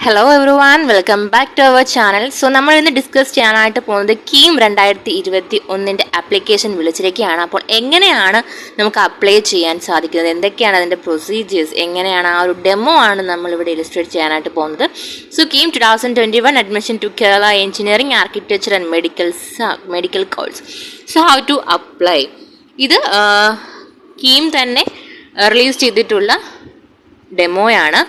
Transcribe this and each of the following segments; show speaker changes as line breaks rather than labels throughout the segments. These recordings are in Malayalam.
Hello everyone, welcome back to our channel. So നമ്മൾ ഇന്ന് ഡിസ്കസ് ചെയ്യാനായിട്ട് പോകുന്നത് കീം 2021 ആപ്ലിക്കേഷൻ വിളിച്ചിരിക്കുകയാണ്. അപ്പോൾ എങ്ങനെയാണ് നമുക്ക് അപ്ലൈ ചെയ്യാൻ സാധിക്കുന്നത്, എന്തൊക്കെയാണ് അതിൻ്റെ പ്രൊസീജിയേഴ്സ്, എങ്ങനെയാണ് ആ ഒരു ഡെമോ ആണ് നമ്മളിവിടെ ഇലിസ്ട്രേറ്റ് ചെയ്യാനായിട്ട് പോകുന്നത്. So KEAM 2021 admission to Kerala engineering, architecture and medical course. So how to apply, ഇത് കീം തന്നെ റിലീസ് ചെയ്തിട്ടുള്ള ഡെമോയാണ്.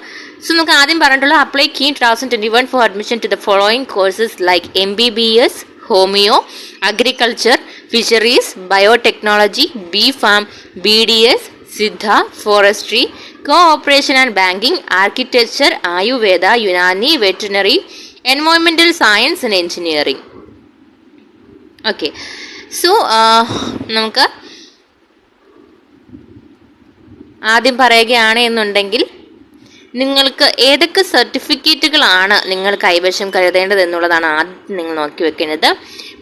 സോ നമുക്ക് ആദ്യം പറഞ്ഞിട്ടുള്ള apply KEAM 2021 for admission to the following courses like MBBS, homeo, agriculture, fisheries, biotechnology, BPharm, BDS, Siddha, forestry, cooperation and banking, architecture, Ayurveda, Unani, veterinary, എൻവയോൺമെന്റൽ science and engineering. Okay, so നമുക്ക് ആദ്യം പറയുകയാണ് എന്നുണ്ടെങ്കിൽ നിങ്ങൾക്ക് ഏതൊക്കെ സർട്ടിഫിക്കറ്റുകളാണ് നിങ്ങൾ കൈവശം കരുതേണ്ടത് എന്നുള്ളതാണ് ആദ്യം നിങ്ങൾ നോക്കി വെക്കേണ്ടത്.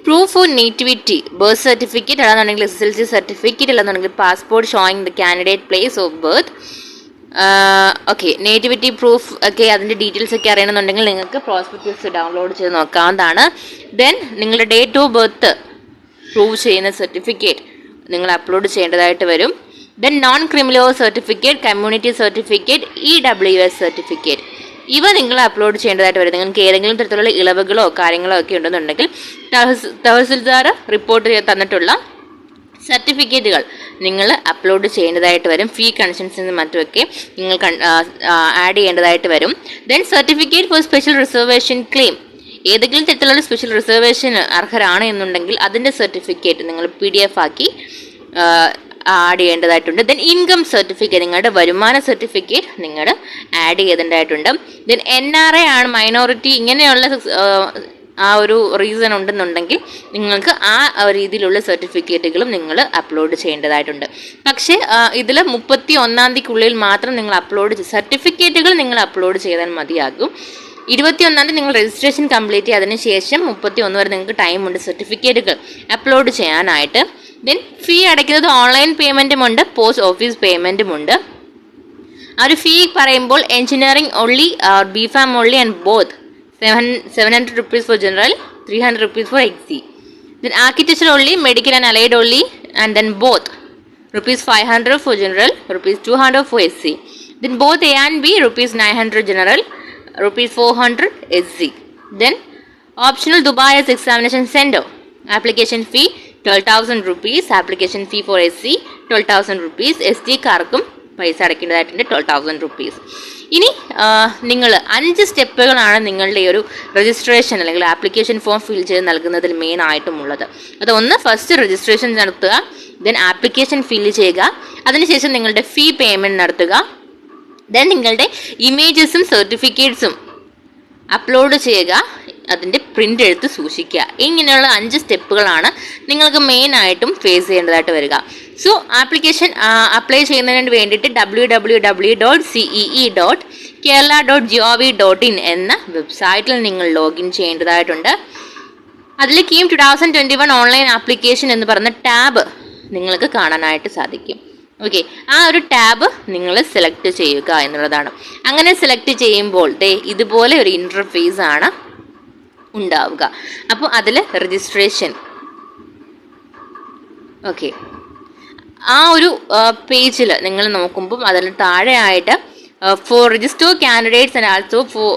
Proof of nativity, birth certificate, അല്ലാന്നുണ്ടെങ്കിൽ SSLC സർട്ടിഫിക്കറ്റ്, അല്ലാന്നുണ്ടെങ്കിൽ passport showing the candidate place of birth. Okay, nativity proof ഒക്കെ അതിൻ്റെ ഡീറ്റെയിൽസ് ഒക്കെ അറിയണമെന്നുണ്ടെങ്കിൽ നിങ്ങൾക്ക് പ്രോസ്പെക്ടസ് ഡൗൺലോഡ് ചെയ്ത് നോക്കാവുന്നതാണ്. ദെൻ നിങ്ങളുടെ ഡേറ്റ് ഓഫ് ബർത്ത് പ്രൂവ് ചെയ്യുന്ന സർട്ടിഫിക്കറ്റ് നിങ്ങൾ അപ്ലോഡ് ചെയ്യേണ്ടതായിട്ട് വരും. Then non criminal certificate, community certificate, EWS certificate, ഇവ നിങ്ങൾ അപ്ലോഡ് ചെയ്യേണ്ടതായിട്ട് വരും. നിങ്ങൾക്ക് ഏതെങ്കിലും തരത്തിലുള്ള ഇളവുകളോ കാര്യങ്ങളോ ഒക്കെ ഉണ്ടെന്നുണ്ടെങ്കിൽ തഹസിൽദാർ റിപ്പോർട്ട് തന്നിട്ടുള്ള സർട്ടിഫിക്കറ്റുകൾ നിങ്ങൾ അപ്ലോഡ് ചെയ്യേണ്ടതായിട്ട് വരും. ഫീ കൺസെഷൻസിനും മറ്റുമൊക്കെ നിങ്ങൾ ആഡ് ചെയ്യേണ്ടതായിട്ട് വരും. Then certificate for special reservation claim, ഏതെങ്കിലും തരത്തിലുള്ള സ്പെഷ്യൽ റിസർവേഷന് അർഹരാണ് എന്നുണ്ടെങ്കിൽ അതിൻ്റെ സർട്ടിഫിക്കറ്റ് നിങ്ങൾ PDF ആക്കി ആഡ് ചെയ്യേണ്ടതായിട്ടുണ്ട്. ദെൻ ഇൻകം സർട്ടിഫിക്കറ്റ്, നിങ്ങളുടെ വരുമാന സർട്ടിഫിക്കറ്റ് നിങ്ങൾ ആഡ് ചെയ്യേണ്ടതായിട്ടുണ്ട്. ദെൻ NRA ആണ്, മൈനോറിറ്റി, ഇങ്ങനെയുള്ള ആ ഒരു റീസൺ ഉണ്ടെന്നുണ്ടെങ്കിൽ നിങ്ങൾക്ക് ആ രീതിയിലുള്ള സർട്ടിഫിക്കറ്റുകളും നിങ്ങൾ അപ്ലോഡ് ചെയ്യേണ്ടതായിട്ടുണ്ട്. പക്ഷേ ഇതിൽ 31-ാം തീയതിക്കുള്ളിൽ മാത്രം നിങ്ങൾ സർട്ടിഫിക്കറ്റുകൾ നിങ്ങൾ അപ്ലോഡ് ചെയ്താൽ മതിയാകും. 21-ാം തീയതി നിങ്ങൾ രജിസ്ട്രേഷൻ കംപ്ലീറ്റ് ചെയ്യുക. അതിനുശേഷം 31 വരെ നിങ്ങൾക്ക് ടൈമുണ്ട് സർട്ടിഫിക്കറ്റുകൾ അപ്ലോഡ് ചെയ്യാനായിട്ട്. ദെൻ ഫീ അടയ്ക്കുന്നത് ഓൺലൈൻ പേയ്മെൻറ്റും ഉണ്ട്, പോസ്റ്റ് ഓഫീസ് പേയ്മെൻറ്റും ഉണ്ട്. ആ ഒരു ഫീ പറയുമ്പോൾ engineering only, BPharm only and both 700 rupees for general, 300 rupees for XC. Then architecture only, medical and allied only, and then both rupees 500 for general, rupees 200 for SC. Then both A and B, rupees 900 general, rupees 400 SC. Then optional Dubai as examination center, application fee 12,000 rupees, application fee for SC 12,000 rupees, SD കാർക്കും പൈസ അടയ്ക്കേണ്ടതായിട്ടുണ്ട് 12,000 rupees. ഇനി നിങ്ങൾ 5 സ്റ്റെപ്പുകളാണ് നിങ്ങളുടെ ഈ ഒരു രജിസ്ട്രേഷൻ അല്ലെങ്കിൽ ആപ്ലിക്കേഷൻ ഫോം ഫിൽ ചെയ്ത് നൽകുന്നതിൽ മെയിൻ ആയിട്ടുമുള്ളത്. അതൊന്ന്, ഫസ്റ്റ് രജിസ്ട്രേഷൻ നടത്തുക, ദെൻ ആപ്ലിക്കേഷൻ ഫില്ല് ചെയ്യുക, അതിനുശേഷം നിങ്ങളുടെ ഫീ പേയ്മെൻറ്റ് നടത്തുക, ദെൻ നിങ്ങളുടെ ഇമേജസും സർട്ടിഫിക്കറ്റ്സും അപ്ലോഡ് ചെയ്യുക, അതിൻ്റെ പ്രിൻ്റ് എടുത്ത് സൂക്ഷിക്കുക. ഇങ്ങനെയുള്ള 5 സ്റ്റെപ്പുകളാണ് നിങ്ങൾക്ക് മെയിനായിട്ടും ഫേസ് ചെയ്യേണ്ടതായിട്ട് വരിക. സോ ആപ്ലിക്കേഷൻ അപ്ലൈ ചെയ്യുന്നതിന് വേണ്ടിയിട്ട് www.cee.kerala.gov.in എന്ന വെബ്സൈറ്റിൽ നിങ്ങൾ ലോഗിൻ ചെയ്യേണ്ടതായിട്ടുണ്ട്. അതിൽ കീം 2021 ഓൺലൈൻ ആപ്ലിക്കേഷൻ എന്ന് പറയുന്ന ടാബ് നിങ്ങൾക്ക് കാണാനായിട്ട് സാധിക്കും. ഓക്കെ, ആ ഒരു ടാബ് നിങ്ങൾ സെലക്ട് ചെയ്യുക എന്നുള്ളതാണ്. അങ്ങനെ സെലക്ട് ചെയ്യുമ്പോൾ ഇതുപോലെ ഒരു ഇൻ്റർഫേസ് ആണ് ഉണ്ടാവുക. അപ്പോൾ അതിൽ രജിസ്ട്രേഷൻ, ഓക്കെ, ആ ഒരു പേജിൽ നിങ്ങൾ നോക്കുമ്പം അതിൽ താഴെയായിട്ട് for register candidates and also for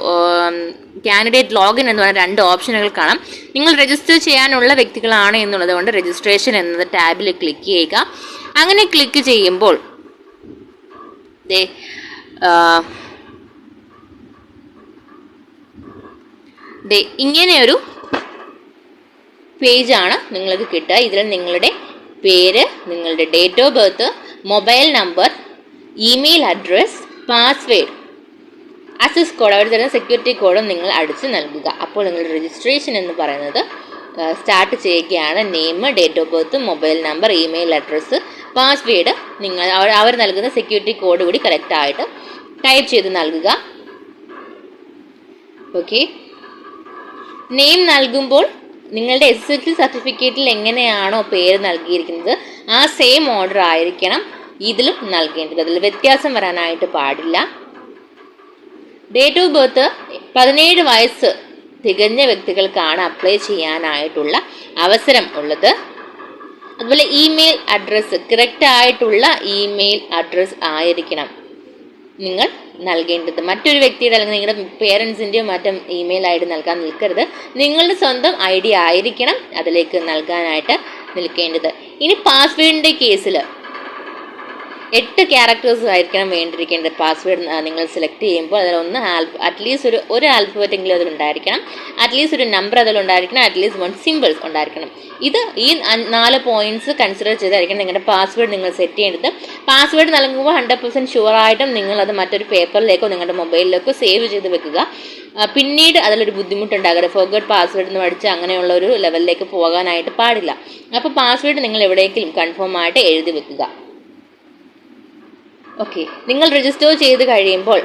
candidate login എന്ന് പറയുന്ന 2 ഓപ്ഷനുകൾ കാണാം. നിങ്ങൾ രജിസ്റ്റർ ചെയ്യാനുള്ള വ്യക്തികളാണ് എന്നുള്ളത് കൊണ്ട് രജിസ്ട്രേഷൻ എന്നത് ടാബിൽ ക്ലിക്ക് ചെയ്യുക. അങ്ങനെ ക്ലിക്ക് ചെയ്യുമ്പോൾ ഇങ്ങനെയൊരു പേജാണ് നിങ്ങൾക്ക് കിട്ടുക. ഇതിൽ നിങ്ങളുടെ പേര്, നിങ്ങളുടെ date of birth, mobile number, email address, password, access code, അവർ തരുന്ന സെക്യൂരിറ്റി കോഡും നിങ്ങൾ അടിച്ച് നൽകുക. അപ്പോൾ നിങ്ങളുടെ രജിസ്ട്രേഷൻ എന്ന് പറയുന്നത് സ്റ്റാർട്ട് ചെയ്യുകയാണ്. Name, date of birth, mobile number, email address, password നിങ്ങൾ അവർ നൽകുന്ന സെക്യൂരിറ്റി കോഡ് കൂടി കറക്റ്റായിട്ട് ടൈപ്പ് ചെയ്ത് നൽകുക. ഓക്കെ, നെയിം നൽകുമ്പോൾ നിങ്ങളുടെ SSLC സർട്ടിഫിക്കറ്റിൽ എങ്ങനെയാണോ പേര് നൽകിയിരിക്കുന്നത് ആ സെയിം ഓർഡർ ആയിരിക്കണം ഇതിലും നൽകേണ്ടത്. അതിൽ വ്യത്യാസം വരാനായിട്ട് പാടില്ല. ഡേറ്റ് ഓഫ് ബർത്ത് 17 വയസ്സ് തികഞ്ഞ വ്യക്തികൾക്കാണ് അപ്ലൈ ചെയ്യാനായിട്ടുള്ള അവസരം ഉള്ളത്. അതുപോലെ ഇമെയിൽ അഡ്രസ്സ്, കറക്റ്റ് ആയിട്ടുള്ള ഇമെയിൽ അഡ്രസ്സ് ആയിരിക്കണം നിങ്ങൾ നൽകേണ്ടത്. മറ്റൊരു വ്യക്തിയുടെ അല്ലെങ്കിൽ നിങ്ങളുടെ പേരൻസിൻ്റെയോ മറ്റും ഇമെയിൽ ഐ ഡി നൽകാൻ നിൽക്കരുത്. നിങ്ങളുടെ സ്വന്തം ഐ ഡി ആയിരിക്കണം അതിലേക്ക് നൽകാനായിട്ട് നിൽക്കേണ്ടത്. ഇനി പാസ്വേഡിൻ്റെ കേസിൽ 8 ക്യാരക്ടേഴ്സ് ആയിരിക്കണം വേണ്ടിയിരിക്കേണ്ടത്. പാസ്വേഡ് നിങ്ങൾ സെലക്ട് ചെയ്യുമ്പോൾ അതിലൊന്ന് അറ്റ്ലീസ്റ്റ് ഒരു ആൽഫബറ്റെങ്കിലും അതിലുണ്ടായിരിക്കണം, അറ്റ്ലീസ്റ്റ് ഒരു നമ്പർ അതിലുണ്ടായിരിക്കണം, അറ്റ്ലീസ്റ്റ് 1 സിമ്പിൾസ് ഉണ്ടായിരിക്കണം. ഈ 4 പോയിന്റ്സ് കൺസിഡർ ചെയ്തായിരിക്കണം നിങ്ങളുടെ പാസ്വേഡ് നിങ്ങൾ സെറ്റ് ചെയ്യേണ്ടത്. പാസ്വേഡ് നൽകുമ്പോൾ 100% ഷുവറായിട്ടും നിങ്ങൾ അത് മറ്റൊരു പേപ്പറിലേക്കോ നിങ്ങളുടെ മൊബൈലിലേക്കോ സേവ് ചെയ്ത് വെക്കുക. പിന്നീട് അതിലൊരു ബുദ്ധിമുട്ടുണ്ടാകരുത്. ഫോർഗോട്ട് പാസ്വേഡ് എന്ന് പഠിച്ച് അങ്ങനെയുള്ള ഒരു ലെവലിലേക്ക് പോകാനായിട്ട് പാടില്ല. അപ്പോൾ പാസ്വേഡ് നിങ്ങൾ എവിടെയെങ്കിലും കൺഫേം ആയിട്ട് എഴുതി വെക്കുക. ഓക്കെ, നിങ്ങൾ രജിസ്റ്റർ ചെയ്ത് കഴിയുമ്പോൾ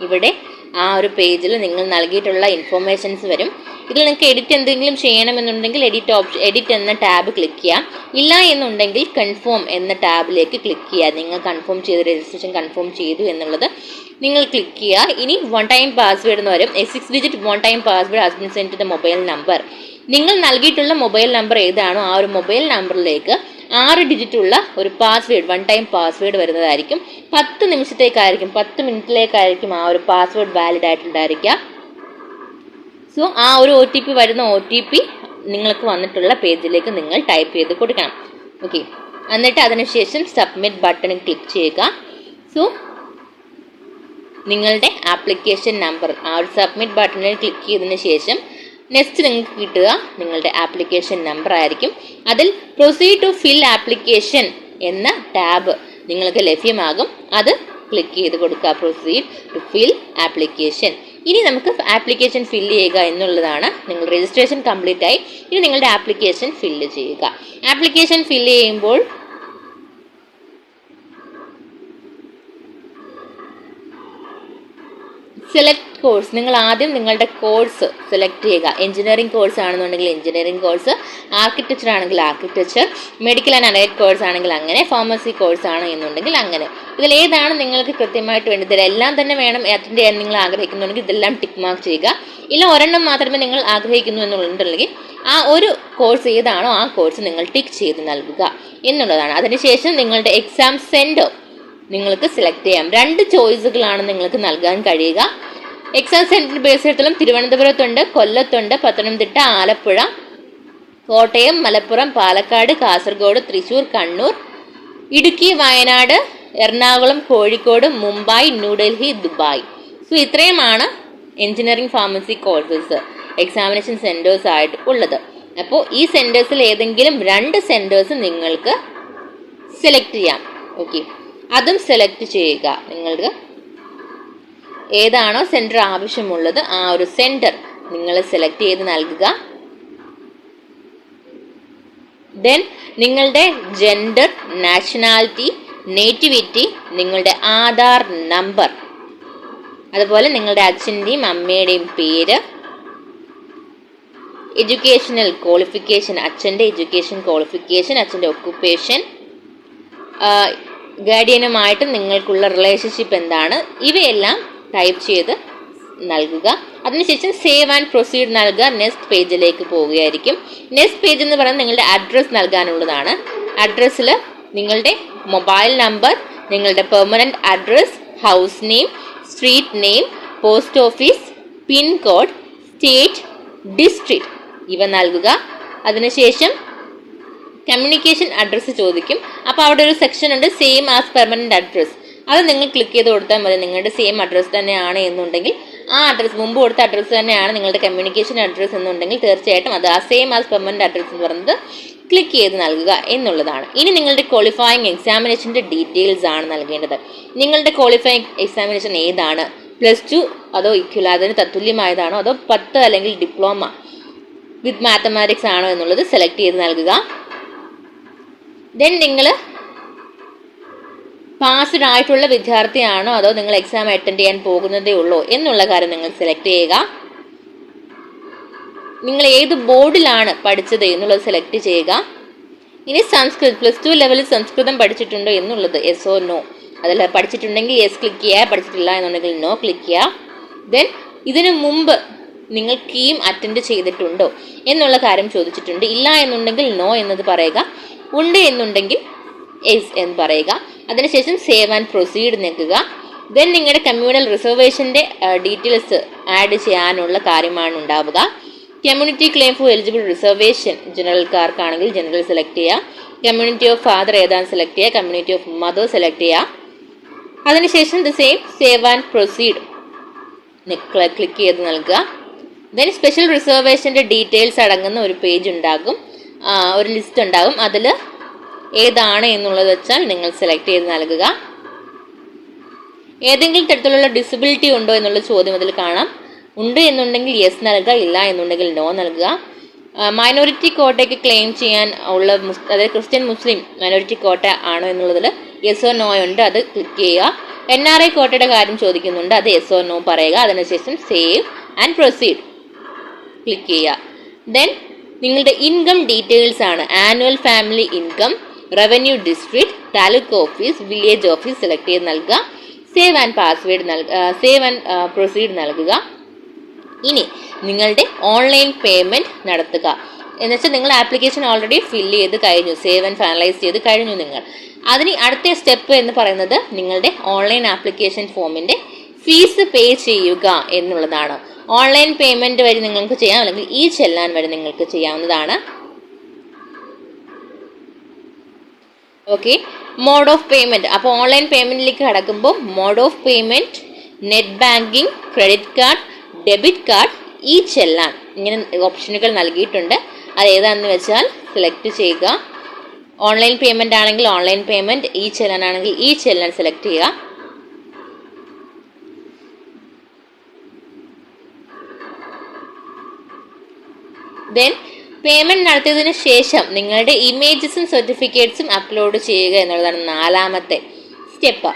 ഇവിടെ ആ ഒരു പേജിൽ നിങ്ങൾ നൽകിയിട്ടുള്ള ഇൻഫോർമേഷൻസ് വരും. ഇതിൽ നിങ്ങൾക്ക് എഡിറ്റ് എന്തെങ്കിലും ചെയ്യണമെന്നുണ്ടെങ്കിൽ എഡിറ്റ് എന്ന ടാബ് ക്ലിക്ക് ചെയ്യാം. ഇല്ല എന്നുണ്ടെങ്കിൽ കൺഫേം എന്ന ടാബിലേക്ക് ക്ലിക്ക് ചെയ്യുക. നിങ്ങൾ കൺഫേം ചെയ്ത് രജിസ്ട്രേഷൻ കൺഫേം ചെയ്തു എന്നുള്ളത് നിങ്ങൾ ക്ലിക്ക് ചെയ്യുക. ഇനി 1 ടൈം പാസ്വേഡ് എന്ന് പറയും. 6 digit 1 time password has been send to the mobile number. നിങ്ങൾ നൽകിയിട്ടുള്ള മൊബൈൽ നമ്പർ ഏതാണോ ആ ഒരു മൊബൈൽ നമ്പറിലേക്ക് 6 ഡിജിറ്റ് ഉള്ള ഒരു പാസ്വേഡ് 1 ടൈം പാസ്വേഡ് വരുന്നതായിരിക്കും. 10 നിമിഷത്തേക്കായിരിക്കും, 10 മിനിറ്റിലേക്കായിരിക്കും ആ ഒരു പാസ്വേഡ് വാലിഡ് ആയിട്ടുണ്ടായിരിക്കുക. സോ ആ ഒരു OTP വരുന്ന OTP നിങ്ങൾക്ക് വന്നിട്ടുള്ള പേജിലേക്ക് നിങ്ങൾ ടൈപ്പ് ചെയ്ത് കൊടുക്കണം. ഓക്കെ, എന്നിട്ട് അതിനുശേഷം സബ്മിറ്റ് ബട്ടണിൽ ക്ലിക്ക് ചെയ്യുക. സോ നിങ്ങളുടെ ആപ്ലിക്കേഷൻ നമ്പർ ആ ഒരു സബ്മിറ്റ് ബട്ടണിൽ ക്ലിക്ക് ചെയ്തതിന് ശേഷം നെക്സ്റ്റ് നിങ്ങൾക്ക് കിട്ടുക നിങ്ങളുടെ ആപ്ലിക്കേഷൻ നമ്പർ ആയിരിക്കും. അതിൽ പ്രൊസീഡ് ടു ഫിൽ ആപ്ലിക്കേഷൻ എന്ന ടാബ് നിങ്ങൾക്ക് ലഭ്യമാകും. അത് ക്ലിക്ക് ചെയ്ത് കൊടുക്കുക. Proceed to fill application. ഇനി നമുക്ക് ആപ്ലിക്കേഷൻ ഫില്ല് ചെയ്യുക എന്നുള്ളതാണ്. നിങ്ങൾ രജിസ്ട്രേഷൻ കംപ്ലീറ്റ് ആയി. ഇനി നിങ്ങളുടെ ആപ്ലിക്കേഷൻ ഫില്ല് ചെയ്യുക. ആപ്ലിക്കേഷൻ ഫില്ല് ചെയ്യുമ്പോൾ സെലക്ട് കോഴ്സ്, നിങ്ങൾ ആദ്യം നിങ്ങളുടെ കോഴ്സ് സെലക്ട് ചെയ്യുക. എഞ്ചിനീയറിംഗ് കോഴ്സ് ആണെന്നുണ്ടെങ്കിൽ എഞ്ചിനീയറിംഗ് കോഴ്സ്, ആർക്കിടെക്ചർ ആണെങ്കിൽ architecture, medical and allied course ആണെങ്കിൽ അങ്ങനെ, ഫാർമസി കോഴ്സ് ആണ് എന്നുണ്ടെങ്കിൽ അങ്ങനെ. ഇതിലേതാണ് നിങ്ങൾക്ക് കൃത്യമായിട്ട് വേണ്ടത്? ഇതിലെല്ലാം തന്നെ വേണം അറ്റൻഡ് ചെയ്യാൻ നിങ്ങൾ ആഗ്രഹിക്കുന്നുണ്ടെങ്കിൽ ഇതെല്ലാം ടിക്ക് മാർക്ക് ചെയ്യുക. ഇല്ല ഒരെണ്ണം മാത്രമേ നിങ്ങൾ ആഗ്രഹിക്കുന്നു എന്നുണ്ടെങ്കിൽ ആ ഒരു കോഴ്സ് ഏതാണോ ആ കോഴ്സ് നിങ്ങൾ ടിക്ക് ചെയ്ത് നൽകുക എന്നുള്ളതാണ്. അതിനുശേഷം നിങ്ങളുടെ എക്സാം സെൻറ്റർ നിങ്ങൾക്ക് സെലക്ട് ചെയ്യാം. 2 ചോയ്സുകളാണ് നിങ്ങൾക്ക് നൽകാൻ കഴിയുക. എക്സാം സെൻറ്റർ ബേസ് ചെയ്തിടത്തോളം തിരുവനന്തപുരത്തുണ്ട്, കൊല്ലത്തുണ്ട്, പത്തനംതിട്ട, ആലപ്പുഴ, കോട്ടയം, മലപ്പുറം, പാലക്കാട്, കാസർഗോഡ്, തൃശ്ശൂർ, കണ്ണൂർ, ഇടുക്കി, വയനാട്, എറണാകുളം, കോഴിക്കോട്, മുംബൈ, ന്യൂഡൽഹി, ദുബായ്. സോ ഇത്രയുമാണ് engineering pharmacy courses examination centres ആയിട്ട് ഉള്ളത്. അപ്പോൾ ഈ സെൻറ്റേഴ്സിൽ ഏതെങ്കിലും 2 സെൻറ്റേഴ്സ് നിങ്ങൾക്ക് സെലക്ട് ചെയ്യാം. ഓക്കെ, അതും സെലക്ട് ചെയ്യുക. നിങ്ങൾക്ക് ഏതാണോ സെൻറ്റർ ആവശ്യമുള്ളത് ആ ഒരു സെൻറ്റർ നിങ്ങൾ സെലക്ട് ചെയ്ത് നൽകുക. ദെൻ നിങ്ങളുടെ ജെൻഡർ, നാഷണാലിറ്റി, നേറ്റിവിറ്റി, നിങ്ങളുടെ ആധാർ നമ്പർ, അതുപോലെ നിങ്ങളുടെ അച്ഛൻ്റെയും അമ്മയുടെയും പേര്, എഡ്യൂക്കേഷണൽ ക്വാളിഫിക്കേഷൻ, അച്ഛൻ്റെ എഡ്യൂക്കേഷൻ ക്വാളിഫിക്കേഷൻ, അച്ഛൻ്റെ ഒക്കുപ്പേഷൻ, ഗാർഡിയനുമായിട്ട് നിങ്ങൾക്കുള്ള റിലേഷൻഷിപ്പ് എന്താണ്, ഇവയെല്ലാം ടൈപ്പ് ചെയ്ത് നൽകുക. അതിനുശേഷം സേവ് ആൻഡ് പ്രൊസീഡ് നൽകുക. നെക്സ്റ്റ് പേജിലേക്ക് പോവുകയായിരിക്കും. നെക്സ്റ്റ് പേജ് എന്ന് പറയുന്നത് നിങ്ങളുടെ അഡ്രസ്സ് നൽകാനുള്ളതാണ്. അഡ്രസ്സിൽ നിങ്ങളുടെ മൊബൈൽ നമ്പർ, നിങ്ങളുടെ permanent address, house name, street name, post office, pincode, state, district ഇവ നൽകുക. അതിനുശേഷം കമ്മ്യൂണിക്കേഷൻ അഡ്രസ്സ് ചോദിക്കും. അപ്പോൾ അവിടെ ഒരു സെക്ഷൻ ഉണ്ട്, സെയിം ആസ് പെർമനൻറ്റ് അഡ്രസ്സ്. അത് നിങ്ങൾ ക്ലിക്ക് ചെയ്ത് കൊടുത്താൽ മതി. നിങ്ങളുടെ സെയിം അഡ്രസ്സ് തന്നെയാണ് എന്നുണ്ടെങ്കിൽ ആ അഡ്രസ്സ് മുമ്പ് കൊടുത്ത അഡ്രസ്സ് തന്നെയാണ് നിങ്ങളുടെ കമ്മ്യൂണിക്കേഷൻ അഡ്രസ്സ് എന്നുണ്ടെങ്കിൽ തീർച്ചയായിട്ടും അത് ആ സെയിം ആസ് പെർമനൻറ്റ് അഡ്രസ്സ് എന്ന് പറയുന്നത് ക്ലിക്ക് ചെയ്ത് നൽകുക എന്നുള്ളതാണ്. ഇനി നിങ്ങളുടെ ക്വാളിഫയിങ് എക്സാമിനേഷൻ്റെ ഡീറ്റെയിൽസ് ആണ് നൽകേണ്ടത്. നിങ്ങളുടെ ക്വാളിഫയിങ് എക്സാമിനേഷൻ ഏതാണ്? +2 അതോ ഇക്വൽ അതിന് തത്തുല്യമായതാണോ അതോ 10 അല്ലെങ്കിൽ ഡിപ്ലോമ വിത്ത് മാത്തമാറ്റിക്സ് ആണോ എന്നുള്ളത് സെലക്ട് ചെയ്ത് നൽകുക. ദെൻ നിങ്ങൾ പാസ്ഡ് ആയിട്ടുള്ള വിദ്യാർത്ഥിയാണോ അതോ നിങ്ങൾ എക്സാം അറ്റൻഡ് ചെയ്യാൻ പോകുന്നതേ ഉള്ളൂ എന്നുള്ള കാര്യം നിങ്ങൾ സെലക്ട് ചെയ്യുക. നിങ്ങൾ ഏത് ബോർഡിലാണ് പഠിച്ചത് എന്നുള്ളത് സെലക്ട് ചെയ്യുക. ഇനി സംസ്കൃതം +2 ലെവലിൽ സംസ്കൃതം പഠിച്ചിട്ടുണ്ടോ എന്നുള്ളത് യെസ് ഓർ നോ. അതിൽ പഠിച്ചിട്ടുണ്ടെങ്കിൽ യെസ് ക്ലിക്ക് ചെയ്യുക, പഠിച്ചിട്ടില്ല എന്നുണ്ടെങ്കിൽ നോ ക്ലിക്ക് ചെയ്യുക. ദെൻ ഇതിനു മുമ്പ് നിങ്ങൾ കീം അറ്റൻഡ് ചെയ്തിട്ടുണ്ടോ എന്നുള്ള കാര്യം ചോദിച്ചിട്ടുണ്ട്. ഇല്ല എന്നുണ്ടെങ്കിൽ നോ എന്നത് പറയുക, ഉണ്ട് എന്നുണ്ടെങ്കിൽ യെസ് എന്ന് പറയുക. അതിനുശേഷം സേവ് ആൻഡ് പ്രൊസീഡ് നിൽക്കുക. ദെൻ നിങ്ങളുടെ കമ്മ്യൂണൽ റിസർവേഷൻ്റെ ഡീറ്റെയിൽസ് ആഡ് ചെയ്യാനുള്ള കാര്യമാണ് ഉണ്ടാവുക. Community claim for eligible reservation ജനറൽക്കാർക്കാണെങ്കിൽ ജനറൽ സെലക്ട് ചെയ്യുക. കമ്മ്യൂണിറ്റി ഓഫ് ഫാദർ ഏതാണെന്ന് സെലക്ട് ചെയ്യുക. കമ്മ്യൂണിറ്റി ഓഫ് മദർ സെലക്ട് ചെയ്യുക. അതിനുശേഷം the same save and proceed click ചെയ്ത് നൽകുക. ദെൻ സ്പെഷ്യൽ റിസർവേഷൻ്റെ ഡീറ്റെയിൽസ് അടങ്ങുന്ന ഒരു പേജ് ഉണ്ടാകും, ഒരു ലിസ്റ്റ് ഉണ്ടാകും. അതിൽ ഏതാണ് എന്നുള്ളത് വെച്ചാൽ നിങ്ങൾ സെലക്ട് ചെയ്ത് നൽകുക. ഏതെങ്കിലും തരത്തിലുള്ള ഡിസബിലിറ്റി ഉണ്ടോ എന്നുള്ള ചോദ്യം അതിൽ കാണാം. ഉണ്ട് എന്നുണ്ടെങ്കിൽ യെസ് നൽകുക, ഇല്ല എന്നുണ്ടെങ്കിൽ നോ നൽകുക. മൈനോറിറ്റി കോട്ടയ്ക്ക് ക്ലെയിം ചെയ്യാൻ ഉള്ള അതായത് ക്രിസ്ത്യൻ മുസ്ലിം മൈനോറിറ്റി കോട്ട ആണോ എന്നുള്ളതിൽ യെസ് ഓർ നോ ഉണ്ട്, അത് ക്ലിക്ക് ചെയ്യുക. NRI കോട്ടയുടെ കാര്യം ചോദിക്കുന്നുണ്ട്, അത് യെസ് ഓർ നോ പറയുക. അതിനുശേഷം സേവ് ആൻഡ് പ്രൊസീഡ് ക്ലിക്ക് ചെയ്യുക. ദെൻ നിങ്ങളുടെ ഇൻകം ഡീറ്റെയിൽസ് ആണ് annual family income, revenue district, taluk office, village office select ചെയ്ത് നൽകുക. സേവ് ആൻഡ് പ്രൊസീഡ് നൽകുക. ഇനി നിങ്ങളുടെ ഓൺലൈൻ പേയ്മെൻറ്റ് നടത്തുക. എന്നുവെച്ചാൽ നിങ്ങൾ ആപ്ലിക്കേഷൻ ഓൾറെഡി ഫില്ല് ചെയ്ത് കഴിഞ്ഞു, സേവ് ആൻഡ് ഫൈനലൈസ് ചെയ്ത് കഴിഞ്ഞു നിങ്ങൾ. അതിന് അടുത്ത സ്റ്റെപ്പ് എന്ന് പറയുന്നത് നിങ്ങളുടെ ഓൺലൈൻ ആപ്ലിക്കേഷൻ ഫോമിൻ്റെ ഫീസ് പേ ചെയ്യുക എന്നുള്ളതാണ്. ഓൺലൈൻ പേയ്മെൻറ്റ് വഴി നിങ്ങൾക്ക് ചെയ്യാം, അല്ലെങ്കിൽ ഈ ചെല്ലാൻ വഴി നിങ്ങൾക്ക് ചെയ്യാവുന്നതാണ്. Okay, mode of payment. അപ്പോൾ ഓൺലൈൻ പേയ്മെൻറ്റിലേക്ക് കടക്കുമ്പോൾ mode of payment, net banking, credit card, debit card, ഈ ചെല്ലാൻ ഇങ്ങനെ ഓപ്ഷനുകൾ നൽകിയിട്ടുണ്ട്. അത് ഏതാണെന്ന് വെച്ചാൽ സെലക്ട് ചെയ്യുക. ഓൺലൈൻ പേയ്മെൻ്റ് ആണെങ്കിൽ ഓൺലൈൻ പേയ്മെൻറ്റ്, ഈ ചെല്ലാൻ ആണെങ്കിൽ ഈ ചെല്ലാൻ സെലക്ട് ചെയ്യുക. ദെൻ പേയ്മെൻറ്റ് നടത്തിയതിന് ശേഷം നിങ്ങളുടെ ഇമേജസും സർട്ടിഫിക്കറ്റ്സും അപ്ലോഡ് ചെയ്യുക എന്നുള്ളതാണ് 4ാമത്തെ സ്റ്റെപ്പ്.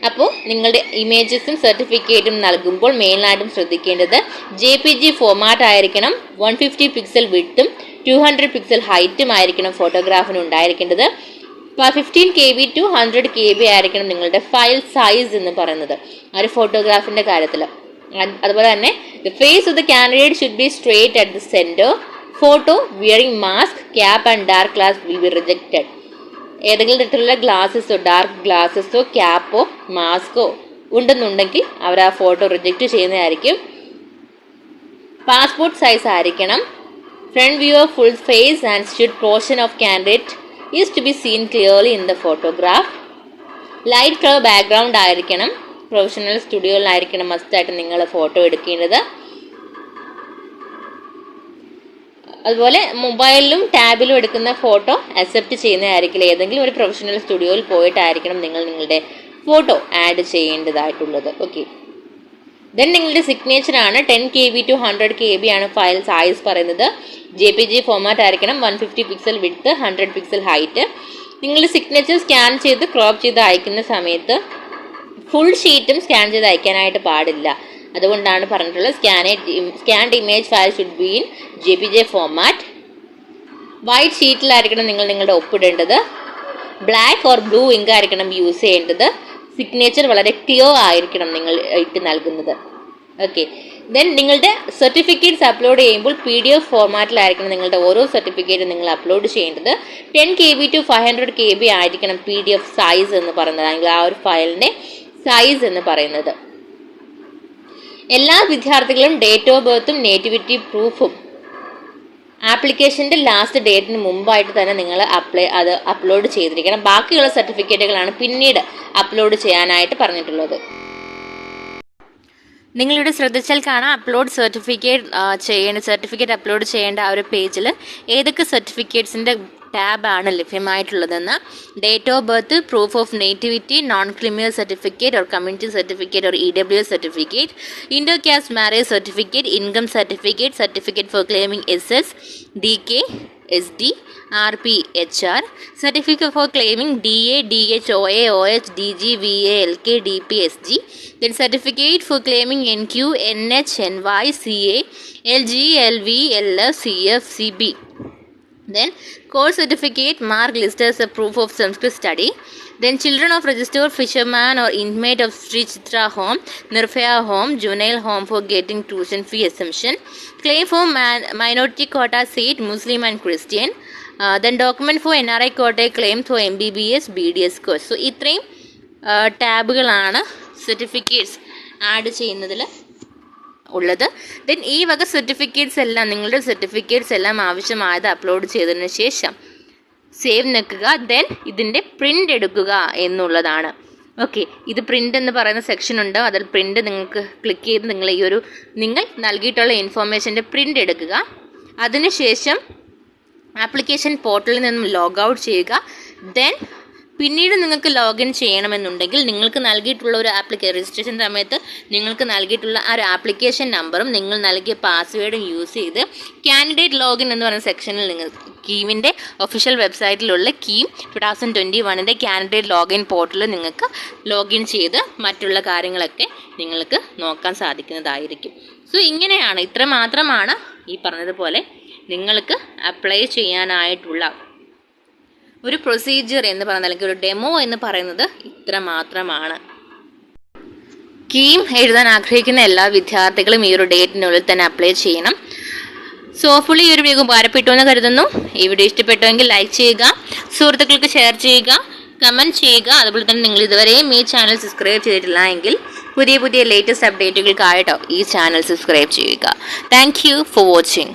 അപ്പോൾ നിങ്ങളുടെ ഇമേജസും സർട്ടിഫിക്കറ്റും നൽകുമ്പോൾ മെയിനായിട്ടും ശ്രദ്ധിക്കേണ്ടത് JPG ഫോമാറ്റ് ആയിരിക്കണം. 150 പിക്സൽ വിഡ്ത്തും 200 പിക്സൽ ഹൈറ്റും ആയിരിക്കണം ഫോട്ടോഗ്രാഫിന് ഉണ്ടായിരിക്കേണ്ടത്. 15 KB to 100 KB ആയിരിക്കണം നിങ്ങളുടെ ഫയൽ സൈസ് എന്ന് പറയുന്നത് ആ ഒരു ഫോട്ടോഗ്രാഫിൻ്റെ കാര്യത്തിൽ. അതുപോലെ തന്നെ the face of the candidate should be straight at the centre. Photo wearing mask, cap and dark glass will be rejected. ഏതെങ്കിലും തരത്തിലുള്ള ഗ്ലാസസോ ഡാർക്ക് ഗ്ലാസസോ ക്യാപ്പോ മാസ്കോ ഉണ്ടെന്നുണ്ടെങ്കിൽ അവർ ആ ഫോട്ടോ റിജക്റ്റ് ചെയ്യുന്നതായിരിക്കും. പാസ്പോർട്ട് സൈസ് ആയിരിക്കണം. Front view of full face and shoulder portion of candidate is to be seen clearly in the photograph. Light colour background ആയിരിക്കണം. പ്രൊഫഷണൽ സ്റ്റുഡിയോയിലായിരിക്കണം മസ്റ്റായിട്ട് നിങ്ങൾ ഫോട്ടോ എടുക്കേണ്ടത്. അതുപോലെ മൊബൈലിലും ടാബിലും എടുക്കുന്ന ഫോട്ടോ അക്സെപ്റ്റ് ചെയ്യുന്നതായിരിക്കില്ല. ഏതെങ്കിലും ഒരു പ്രൊഫഷണൽ സ്റ്റുഡിയോയിൽ പോയിട്ടായിരിക്കണം നിങ്ങൾ നിങ്ങളുടെ ഫോട്ടോ ആഡ് ചെയ്യേണ്ടതായിട്ടുള്ളത്. ഓക്കെ, ദെൻ നിങ്ങളുടെ സിഗ്നേച്ചറാണ് 10 KB to 100 KB ആണ് ഫയൽ സൈസ് പറയുന്നത്. JPG ഫോമാറ്റ് ആയിരിക്കണം. 150 പിക്സൽ വിഡ്ത്ത്, 100 പിക്സൽ ഹൈറ്റ്. നിങ്ങളുടെ സിഗ്നേച്ചർ സ്കാൻ ചെയ്ത് ക്രോപ്പ് ചെയ്ത് അയക്കുന്ന സമയത്ത് ഫുൾ ഷീറ്റും സ്കാൻ ചെയ്ത് അയക്കാനായിട്ട് പാടില്ല. അതുകൊണ്ടാണ് പറഞ്ഞിട്ടുള്ളത് scanned image file should be in JPG format. White ഷീറ്റിലായിരിക്കണം നിങ്ങൾ നിങ്ങളുടെ ഒപ്പിടേണ്ടത്. ബ്ലാക്ക് ഓർ ബ്ലൂ ഇങ്ക് ആയിരിക്കണം യൂസ് ചെയ്യേണ്ടത്. സിഗ്നേച്ചർ വളരെ ക്ലിയർ ആയിരിക്കണം നിങ്ങൾ ഇട്ട് നൽകുന്നത്. ഓക്കെ, ദെൻ നിങ്ങളുടെ സർട്ടിഫിക്കറ്റ്സ് അപ്ലോഡ് ചെയ്യുമ്പോൾ PDF ഫോമാറ്റിലായിരിക്കണം നിങ്ങളുടെ ഓരോ സർട്ടിഫിക്കറ്റും നിങ്ങൾ അപ്ലോഡ് ചെയ്യേണ്ടത്. 10 KB to 500 KB ആയിരിക്കണം PDF സൈസ് എന്ന് പറയുന്നത്, അല്ലെങ്കിൽ ആ ഒരു ഫയലിൻ്റെ സൈസ് എന്ന് പറയുന്നത്. എല്ലാ വിദ്യാർത്ഥികളും ഡേറ്റ് ഓഫ് ബർത്തും നേറ്റിവിറ്റി പ്രൂഫും ആപ്ലിക്കേഷൻ്റെ ലാസ്റ്റ് ഡേറ്റിന് മുമ്പായിട്ട് തന്നെ നിങ്ങൾ അപ്ലോഡ് ചെയ്തിരിക്കണം. ബാക്കിയുള്ള സർട്ടിഫിക്കറ്റുകളാണ് പിന്നീട് അപ്ലോഡ് ചെയ്യാനായിട്ട് പറഞ്ഞിട്ടുള്ളത്. നിങ്ങളിവിടെ ശ്രദ്ധിച്ചാൽ കാണാം അപ്ലോഡ് സർട്ടിഫിക്കറ്റ് അപ്ലോഡ് ചെയ്യേണ്ട ആ ഒരു പേജിൽ ഏതൊക്കെ സർട്ടിഫിക്കറ്റ്സിൻ്റെ ടാബാണ് ലഭ്യമായിട്ടുള്ളതെന്ന്. Date of birth, proof of nativity, non criminal certificate or community certificate or EWS certificate, inter caste marriage certificate, income certificate, certificate for claiming SS, DK, SD, RP, HR, certificate for claiming DA, DH, OA, OH, DG, VA, LK, DP, SG, then certificate for claiming NQ, NH, NY, CA, LG, LV, LF, CF, CB. Then course certificate mark listed as a proof of Sanskrit study. Then children of registered fisherman or inmate of Sri Chitra home, Nirphaya home, juvenile home for getting tuition fee exemption. Claim for minority quota seat, Muslim and Christian. Then document for NRI quota claim for MBBS, BDS course. So ഇത്രയും ടാബുകളാണ് സർട്ടിഫിക്കറ്റ്സ് ആഡ് ചെയ്യുന്നതിൽ ഉള്ളത്. ദെൻ ഈ വക സർട്ടിഫിക്കറ്റ്സ് എല്ലാം നിങ്ങളുടെ സർട്ടിഫിക്കറ്റ്സ് എല്ലാം ആവശ്യമായത് അപ്ലോഡ് ചെയ്തതിന് ശേഷം സേവ് നിൽക്കുക. ദെൻ ഇതിൻ്റെ പ്രിൻ്റ് എടുക്കുക എന്നുള്ളതാണ്. ഓക്കെ, ഇത് പ്രിൻ്റ് എന്ന് പറയുന്ന സെക്ഷൻ ഉണ്ട്. അതിൽ പ്രിൻ്റ് നിങ്ങൾക്ക് ക്ലിക്ക് ചെയ്ത് നിങ്ങൾ നൽകിയിട്ടുള്ള ഇൻഫോർമേഷൻ്റെ പ്രിൻ്റ് എടുക്കുക. അതിനുശേഷം ആപ്ലിക്കേഷൻ പോർട്ടലിൽ നിന്നും ലോഗ് ഔട്ട് ചെയ്യുക. ദെൻ പിന്നീട് നിങ്ങൾക്ക് ലോഗിൻ ചെയ്യണമെന്നുണ്ടെങ്കിൽ നിങ്ങൾക്ക് നൽകിയിട്ടുള്ള ഒരു രജിസ്ട്രേഷൻ സമയത്ത് നിങ്ങൾക്ക് നൽകിയിട്ടുള്ള ആ ഒരു ആപ്ലിക്കേഷൻ നമ്പറും നിങ്ങൾ നൽകിയ പാസ്വേഡും യൂസ് ചെയ്ത് കാൻഡിഡേറ്റ് ലോഗിൻ എന്ന് പറയുന്ന സെക്ഷനിൽ നിങ്ങൾ കീമിൻ്റെ ഒഫീഷ്യൽ വെബ്സൈറ്റിലുള്ള കീം 2021 കാൻഡിഡേറ്റ് ലോഗിൻ പോർട്ടലിൽ നിങ്ങൾക്ക് ലോഗിൻ ചെയ്ത് മറ്റുള്ള കാര്യങ്ങളൊക്കെ നിങ്ങൾക്ക് നോക്കാൻ സാധിക്കുന്നതായിരിക്കും. സോ ഇങ്ങനെയാണ്, ഇത്ര മാത്രമാണ് ഈ പറഞ്ഞതുപോലെ നിങ്ങൾക്ക് അപ്ലൈ ചെയ്യാനായിട്ടുള്ള ഒരു പ്രൊസീജിയർ എന്ന് പറയുന്നത്, അല്ലെങ്കിൽ ഒരു ഡെമോ എന്ന് പറയുന്നത് ഇത്ര മാത്രമാണ്. കീം എഴുതാൻ ആഗ്രഹിക്കുന്ന എല്ലാ വിദ്യാർത്ഥികളും ഈ ഒരു ഡേറ്റിനുള്ളിൽ തന്നെ അപ്ലൈ ചെയ്യണം. സോ ഫുള്ളി ഈ ഒരു വീഡിയോ ഉപകാരപ്പെട്ടു എന്ന് കരുതുന്നു. ഈ വീഡിയോ ഇഷ്ടപ്പെട്ടുവെങ്കിൽ ലൈക്ക് ചെയ്യുക, സുഹൃത്തുക്കൾക്ക് ഷെയർ ചെയ്യുക, കമൻറ്റ് ചെയ്യുക. അതുപോലെ തന്നെ നിങ്ങൾ ഇതുവരെയും ഈ ചാനൽ സബ്സ്ക്രൈബ് ചെയ്തിട്ടില്ല എങ്കിൽ പുതിയ ലേറ്റസ്റ്റ് അപ്ഡേറ്റുകൾക്കായിട്ടോ ഈ ചാനൽ സബ്സ്ക്രൈബ് ചെയ്യുക. Thank you for watching.